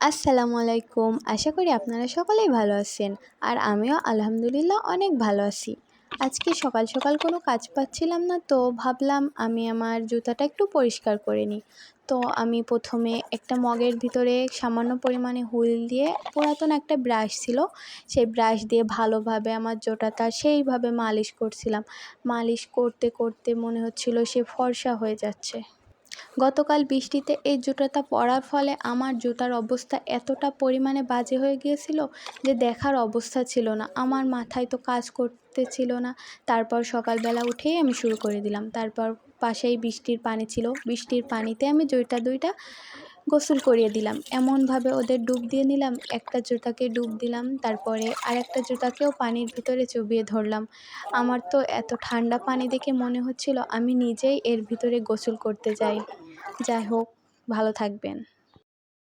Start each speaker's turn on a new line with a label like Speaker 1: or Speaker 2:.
Speaker 1: আসসালামু আলাইকুম। আশা করি আপনারা সকলেই ভালো আছেন। আর আমিও আলহামদুলিল্লাহ অনেক ভালো আছি। আজকে সকাল সকাল কোনো কাজ পাচ্ছিলাম না, তো ভাবলাম আমি আমার জুতাটা একটু পরিষ্কার করে নিই। তো আমি প্রথমে একটা মগের ভিতরে সামান্য পরিমাণে হুইল দিয়ে, পুরাতন একটা ব্রাশ ছিল, সেই ব্রাশ দিয়ে ভালোভাবে আমার জুতাটা সেইভাবে মালিশ করছিলাম। মালিশ করতে করতে মনে হচ্ছিল সে ফর্সা হয়ে যাচ্ছে। গতকাল বৃষ্টিতে এই জুতোটা পরার ফলে আমার জুতার অবস্থা এতটা পরিমাণে বাজে হয়ে গিয়েছিল যে দেখার অবস্থা ছিল না। আমার মাথায় তো কাজ করতেছিল না। তারপর সকালবেলা উঠেই আমি শুরু করে দিলাম। তারপর পাশেই বৃষ্টির পানি ছিল। বৃষ্টির পানিতে আমি দুইটা গোসল করিয়ে দিলাম। এমনভাবে ওদের ডুব দিয়ে নিলাম। একটা জুতাকে ডুব দিলাম, তারপরে আরেকটা জুতাকেও পানির ভিতরে চুবিয়ে ধরলাম। আমার তো এত ঠান্ডা পানি দেখে মনে হচ্ছিল আমি নিজেই এর ভিতরে গোসল করতে যাই। যাই হোক, ভালো থাকবেন।